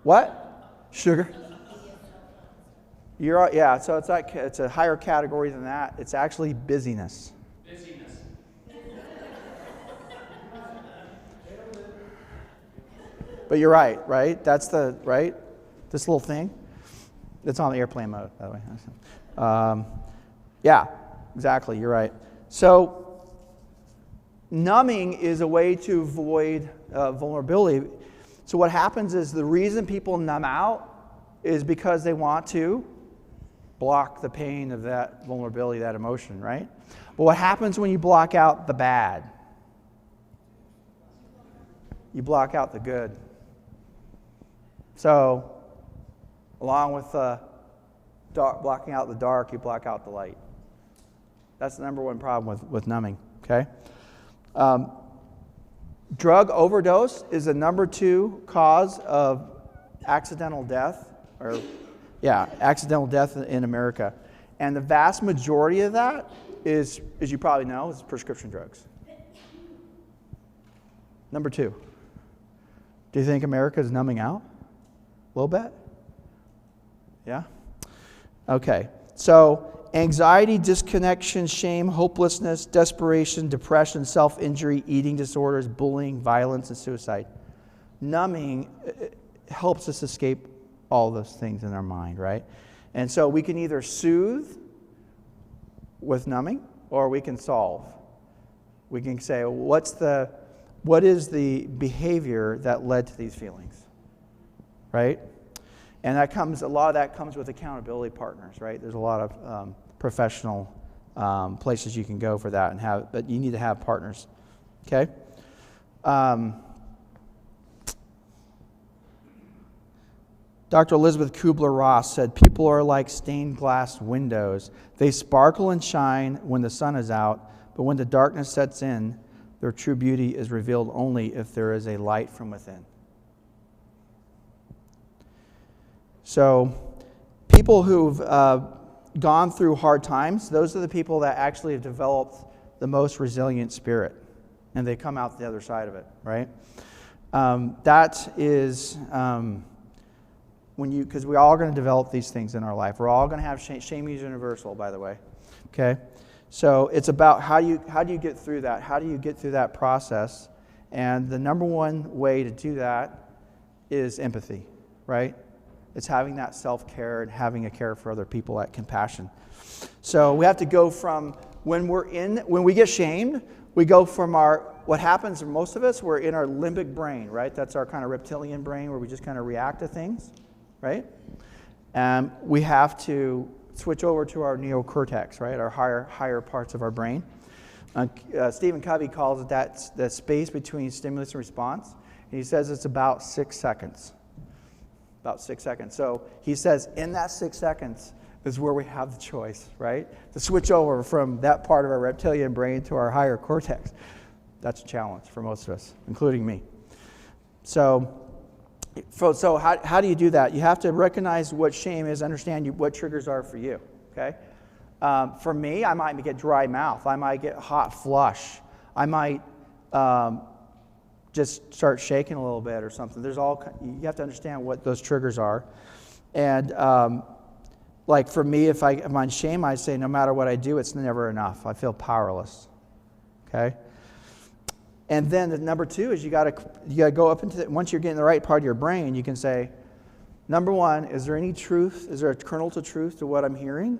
What? Sugar. So it's a higher category than that. It's actually busyness. But you're right? That's right? This little thing. It's on the airplane mode, by the way. Yeah, exactly. You're right. So numbing is a way to avoid vulnerability. So what happens is the reason people numb out is because they want to block the pain of that vulnerability, that emotion, right? But what happens when you block out the bad? You block out the good. So, along with blocking out the dark, you block out the light. That's the number one problem with numbing, okay? Drug overdose is the number 2 cause of accidental death, accidental death in America. And the vast majority of that is, as you probably know, is prescription drugs. Number 2. Do you think America is numbing out? A little bit? Yeah? Okay. So, anxiety, disconnection, shame, hopelessness, desperation, depression, self-injury, eating disorders, bullying, violence, and suicide. Numbing helps us escape all those things in our mind, right? And so we can either soothe with numbing, or we can solve. We can say, what is the behavior that led to these feelings, right? And a lot of that comes with accountability partners, right? There's a lot of professional places you can go for that, but you need to have partners, okay? Dr. Elizabeth Kubler-Ross said, people are like stained glass windows. They sparkle and shine when the sun is out, but when the darkness sets in, their true beauty is revealed only if there is a light from within. So people who've gone through hard times, those are the people that actually have developed the most resilient spirit, and they come out the other side of it, right? That is because we're all going to develop these things in our life. We're all going to have shame is universal, by the way. Okay, so it's about how do you get through that? How do you get through that process? And the number one way to do that is empathy, right? It's having that self-care and having a care for other people, that compassion. So we have to go from when we get shamed, we go from what happens for most of us, we're in our limbic brain, right? That's our kind of reptilian brain where we just kind of react to things, right? And we have to switch over to our neocortex, right? Our higher parts of our brain. Stephen Covey calls it that space between stimulus and response. And he says it's about 6 seconds. About 6 seconds. So he says in that 6 seconds is where we have the choice, right? To switch over from that part of our reptilian brain to our higher cortex. That's a challenge for most of us, including me. So how do you do that? You have to recognize what shame is, understand what triggers are for you, okay? For me, I might get dry mouth. I might get hot flush. I might just start shaking a little bit or something. You have to understand what those triggers are. And like for me, if I'm on shame, I say no matter what I do, it's never enough. I feel powerless, okay? And then the number two is you got to go up into once you're getting the right part of your brain, you can say, number one, is there any truth? Is there a kernel to truth to what I'm hearing?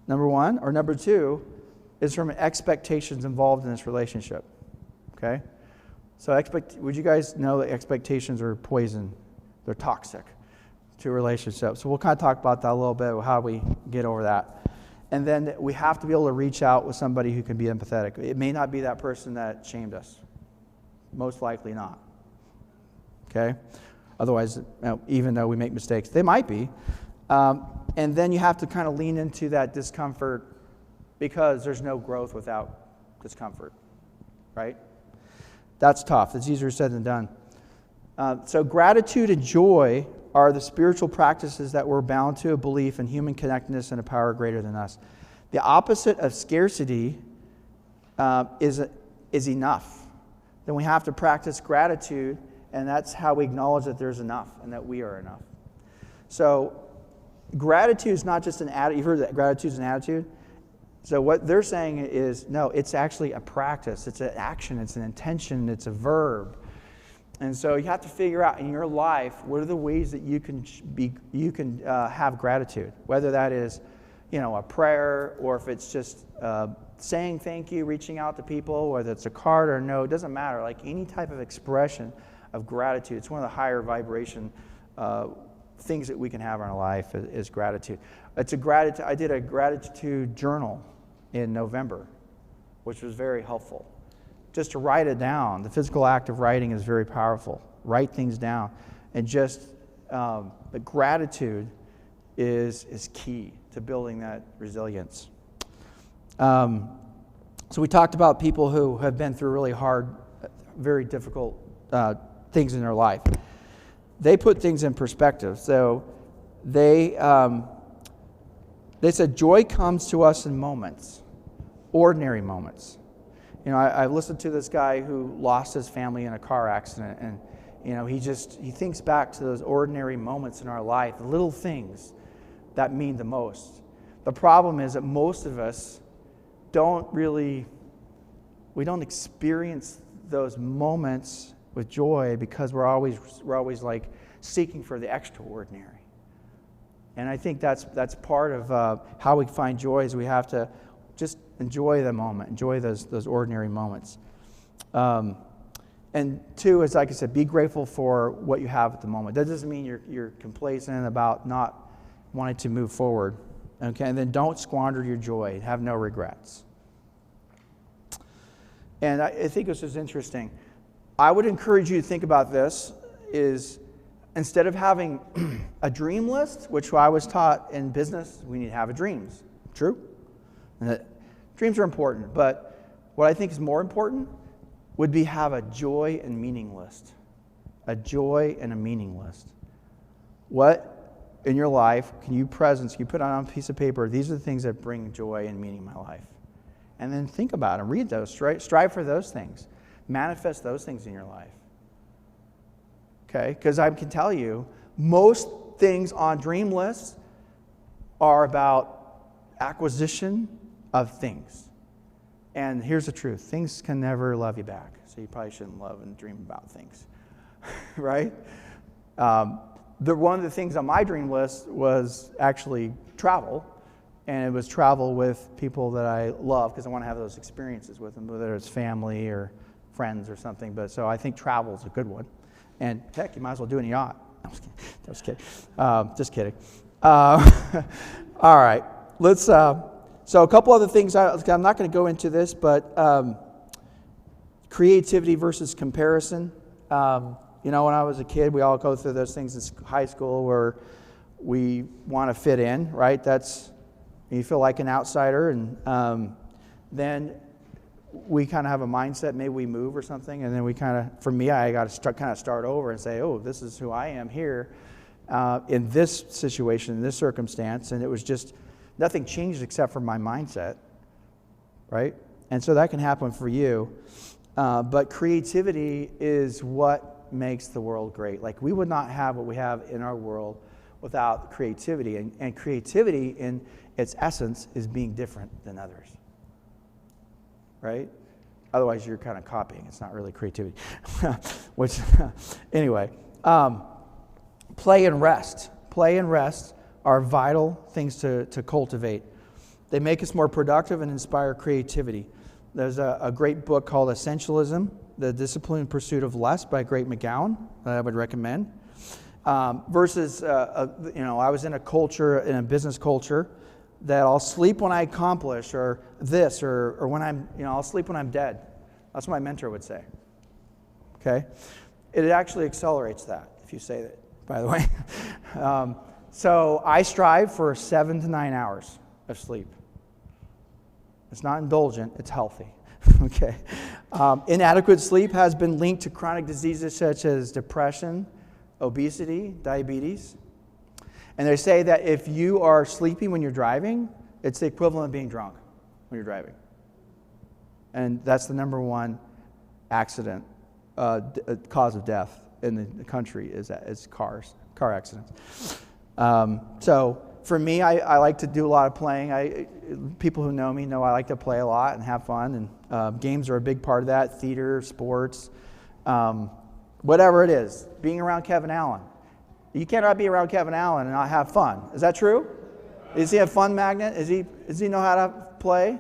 Number one. Or number two, is there expectations involved in this relationship? Okay? So would you guys know that expectations are poison? They're toxic to relationships. So we'll kind of talk about that a little bit, how we get over that. And then we have to be able to reach out with somebody who can be empathetic. It may not be that person that shamed us. Most likely not. Okay? Otherwise, even though we make mistakes, they might be. And then you have to kind of lean into that discomfort because there's no growth without discomfort, right? That's tough. It's easier said than done. So gratitude and joy are the spiritual practices that we're bound to a belief in human connectedness and a power greater than us. The opposite of scarcity is enough. Then we have to practice gratitude, and that's how we acknowledge that there's enough and that we are enough. So gratitude is not just an attitude. You've heard that gratitude is an attitude? So what they're saying is, no, it's actually a practice. It's an action. It's an intention. It's a verb. And so you have to figure out in your life, what are the ways that you can have gratitude, whether that is, a prayer, or if it's just saying thank you, reaching out to people, whether it's a card or a note, it doesn't matter. Like any type of expression of gratitude, it's one of the higher vibration things that we can have in our life is gratitude. I did a gratitude journal in November, which was very helpful. Just to write it down. The physical act of writing is very powerful. Write things down. And just the gratitude is key to building that resilience. So we talked about people who have been through really hard, very difficult things in their life. They put things in perspective. So they said joy comes to us in moments, ordinary moments. I listened to this guy who lost his family in a car accident, and he thinks back to those ordinary moments in our life, the little things that mean the most. The problem is that most of us don't experience those moments with joy because we're always like seeking for the extraordinary. And I think that's part of how we find joy is we have to just enjoy the moment, enjoy those ordinary moments. And two is, like I said, be grateful for what you have at the moment. That doesn't mean you're complacent about not wanting to move forward. Okay, and then don't squander your joy. Have no regrets. And I think this is interesting. I would encourage you to think about this is instead of having a dream list, which I was taught in business, we need to have a dreams. True? And dreams are important, but what I think is more important would be have a joy and meaning list. A joy and a meaning list. What in your life can you put on a piece of paper, these are the things that bring joy and meaning in my life. And then think about them, read those, strive for those things. Manifest those things in your life. Okay? Because I can tell you, most things on dream lists are about acquisition of things. And here's the truth. Things can never love you back. So you probably shouldn't love and dream about things. Right? One of the things on my dream list was actually travel. And it was travel with people that I love because I want to have those experiences with them, whether it's family or friends or something. But so I think travel is a good one. And heck, you might as well do it in a yacht. I was kidding. Just kidding. All right. Let's. So a couple other things. I'm not going to go into this, but creativity versus comparison. When I was a kid, we all go through those things in high school where we want to fit in, right? You feel like an outsider, and then we kind of have a mindset, maybe we move or something, and then we kind of, for me, I got to start over and say, oh, this is who I am here in this situation, in this circumstance, and it was just, nothing changed except for my mindset, right? And so that can happen for you, but creativity is what makes the world great. Like, we would not have what we have in our world without creativity, and creativity in its essence is being different than others. Right? Otherwise, you're kind of copying. It's not really creativity. Which, anyway, play and rest. Play and rest are vital things to cultivate. They make us more productive and inspire creativity. There's a great book called Essentialism, The Disciplined Pursuit of Less by Great McGowan that I would recommend. Versus, I was in a culture, in a business culture, that I'll sleep when I accomplish, or this, or when I'll sleep when I'm dead. That's what my mentor would say. Okay? It actually accelerates that, if you say that, by the way. So I strive for 7 to 9 hours of sleep. It's not indulgent, it's healthy. Okay? Inadequate sleep has been linked to chronic diseases such as depression, obesity, diabetes. And they say that if you are sleeping when you're driving, it's the equivalent of being drunk when you're driving. And that's the number one accident, cause of death in the country is car accidents. So for me, I like to do a lot of playing. People who know me know I like to play a lot and have fun. And games are a big part of that. Theater, sports, whatever it is. Being around Kevin Allen. You cannot be around Kevin Allen and not have fun. Is that true? Is he a fun magnet? Does he know how to play?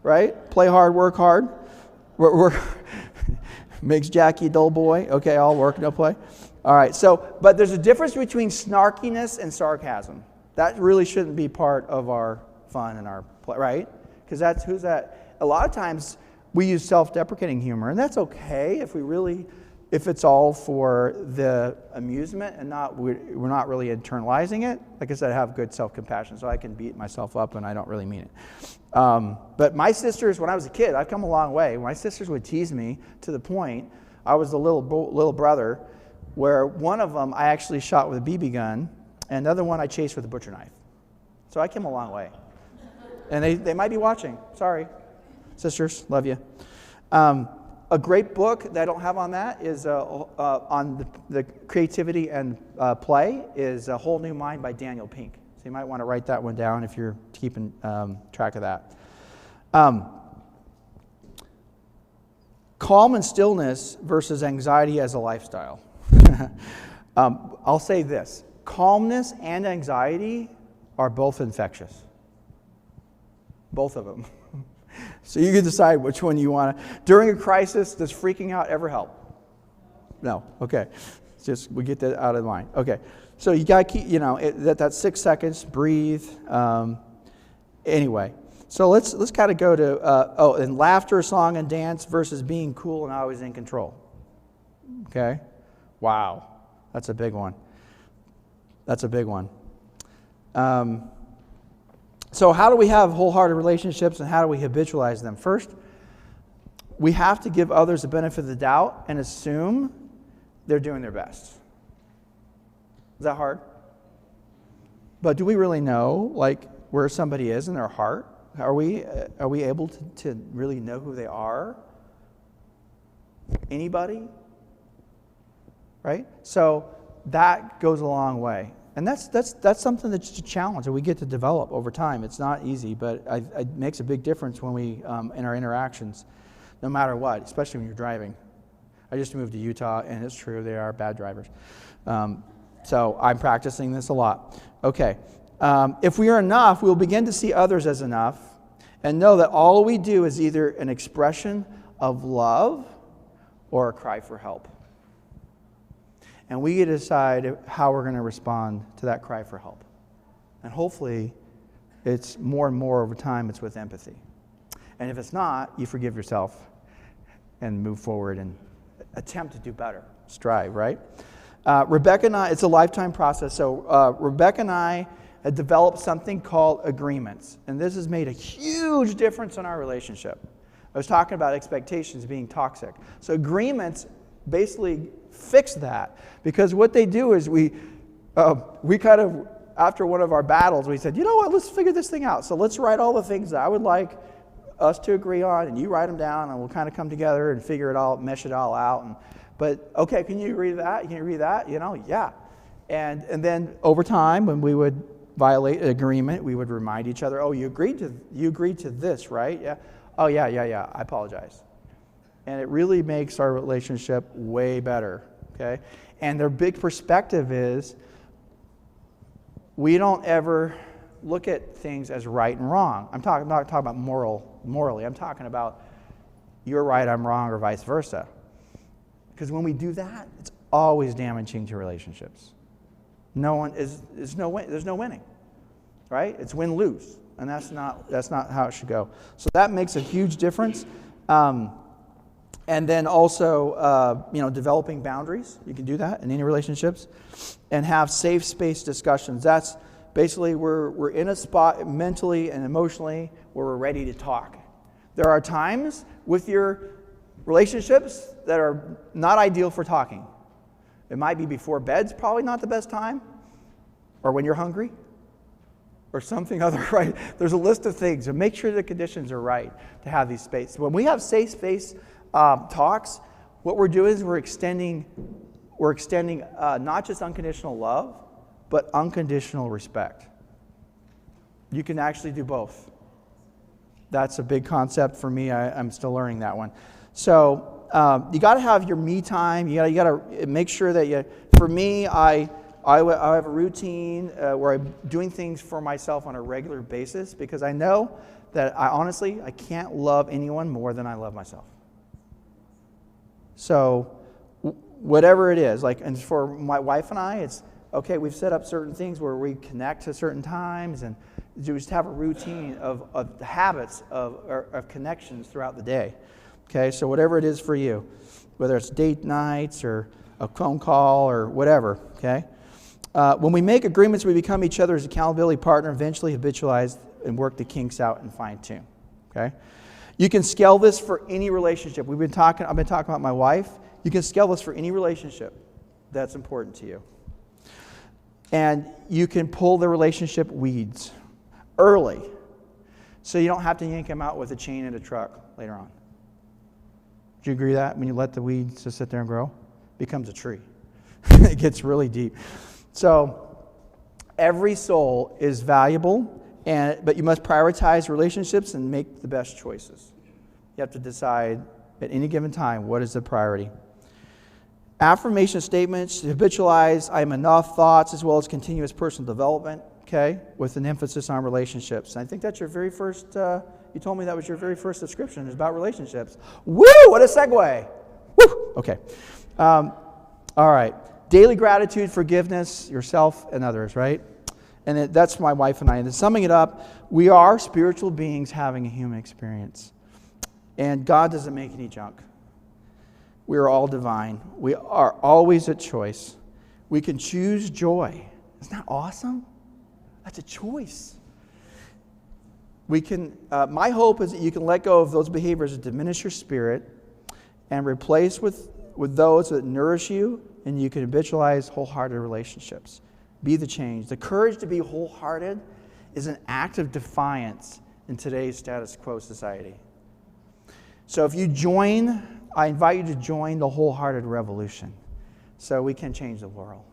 Right? Play hard, work hard. Makes Jackie a dull boy. Okay, all work, no play. All right, but there's a difference between snarkiness and sarcasm. That really shouldn't be part of our fun and our play, right? Because who's that? A lot of times we use self-deprecating humor, and that's okay if it's all for the amusement and we're not really internalizing it. Like I said, I have good self-compassion, so I can beat myself up and I don't really mean it. But my sisters, when I was a kid, I've come a long way. My sisters would tease me to the point, I was the little brother, where one of them I actually shot with a BB gun, and the other one I chased with a butcher knife. So I came a long way. And they might be watching. Sorry. Sisters, love you. A great book that I don't have on that is on the creativity and play is A Whole New Mind by Daniel Pink. So you might want to write that one down if you're keeping track of that. Calm and stillness versus anxiety as a lifestyle. I'll say this. Calmness and anxiety are both infectious. Both of them. So you can decide which one you want to. During a crisis, does freaking out ever help? No. Okay. We get that out of the mind. Okay. So you got to keep, that's 6 seconds, breathe. Anyway. So let's kind of go to, and laughter, song, and dance versus being cool and always in control. Okay. Wow. That's a big one. So how do we have wholehearted relationships and how do we habitualize them? First, we have to give others the benefit of the doubt and assume they're doing their best. Is that hard? But do we really know, where somebody is in their heart? Are we able to really know who they are? Anybody? Right? So that goes a long way. And that's something that's a challenge that we get to develop over time. It's not easy, but it makes a big difference when we in our interactions, no matter what, especially when you're driving. I just moved to Utah, and it's true, they are bad drivers. So I'm practicing this a lot. Okay. If we are enough, we'll begin to see others as enough and know that all we do is either an expression of love or a cry for help. And we get to decide how we're going to respond to that cry for help. And hopefully, it's more and more over time, it's with empathy. And if it's not, you forgive yourself and move forward and attempt to do better. Strive, right? Rebecca and I, it's a lifetime process. So Rebecca and I had developed something called agreements. And this has made a huge difference in our relationship. I was talking about expectations being toxic. So agreements basically fix that, because what they do is we kind of, after one of our battles, we said, you know what, let's figure this thing out. So let's write all the things that I would like us to agree on, and you write them down, and we'll kind of come together and figure it all, mesh it all out. But okay, can you agree to that? Can you agree to that? Yeah. And then over time, when we would violate an agreement, we would remind each other, oh, you agreed to this, right? Yeah. Oh, yeah. I apologize. And it really makes our relationship way better, okay? And their big perspective is we don't ever look at things as right and wrong. I'm not talking about morally. I'm talking about you're right, I'm wrong, or vice versa. Because when we do that, it's always damaging to relationships. There's no winning, right? It's win-lose, and that's not how it should go. So that makes a huge difference. And then also, developing boundaries. You can do that in any relationships, and have safe space discussions. That's basically we're in a spot mentally and emotionally where we're ready to talk. There are times with your relationships that are not ideal for talking. It might be before bed's probably not the best time, or when you're hungry, or something other, right? There's a list of things, and make sure the conditions are right to have these spaces. When we have safe space talks, what we're doing is we're extending not just unconditional love, but unconditional respect. You can actually do both. That's a big concept for me. I'm still learning that one. So you got to have your me time. You got to make sure that For me, I have a routine where I'm doing things for myself on a regular basis, because I know that I can't love anyone more than I love myself. So whatever it is, and for my wife and I, it's okay, we've set up certain things where we connect to certain times, and just have a routine of the habits of connections throughout the day. Okay, so whatever it is for you, whether it's date nights or a phone call or whatever, okay? When we make agreements, we become each other's accountability partner, eventually habitualize and work the kinks out and fine tune, okay? You can scale this for any relationship. I've been talking about my wife. You can scale this for any relationship that's important to you. And you can pull the relationship weeds early, so you don't have to yank them out with a chain and a truck later on. Do you agree with that? When you let the weeds just sit there and grow, it becomes a tree. It gets really deep. So every soul is valuable, but you must prioritize relationships and make the best choices. You have to decide at any given time what is the priority. Affirmation statements, habitualize I am enough thoughts, as well as continuous personal development, okay, with an emphasis on relationships. And I think that's your very first, you told me that was your very first description, is about relationships. Woo, what a segue. Woo, okay. All right. Daily gratitude, forgiveness, yourself and others, right? And that's my wife and I. And summing it up, we are spiritual beings having a human experience. And God doesn't make any junk. We are all divine. We are always a choice. We can choose joy. Isn't that awesome? That's a choice. We can. My hope is that you can let go of those behaviors that diminish your spirit and replace with those that nourish you, and you can habitualize wholehearted relationships. Be the change. The courage to be wholehearted is an act of defiance in today's status quo society. So if you join, I invite you to join the wholehearted revolution so we can change the world.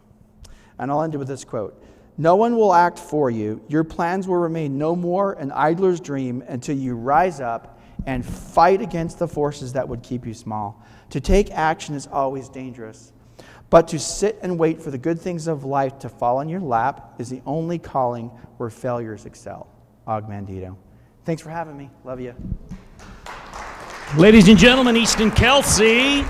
And I'll end it with this quote. No one will act for you. Your plans will remain no more an idler's dream until you rise up and fight against the forces that would keep you small. To take action is always dangerous, but to sit and wait for the good things of life to fall in your lap is the only calling where failures excel. Og Mandito. Thanks for having me. Love you. Ladies and gentlemen, Easton Kelsey.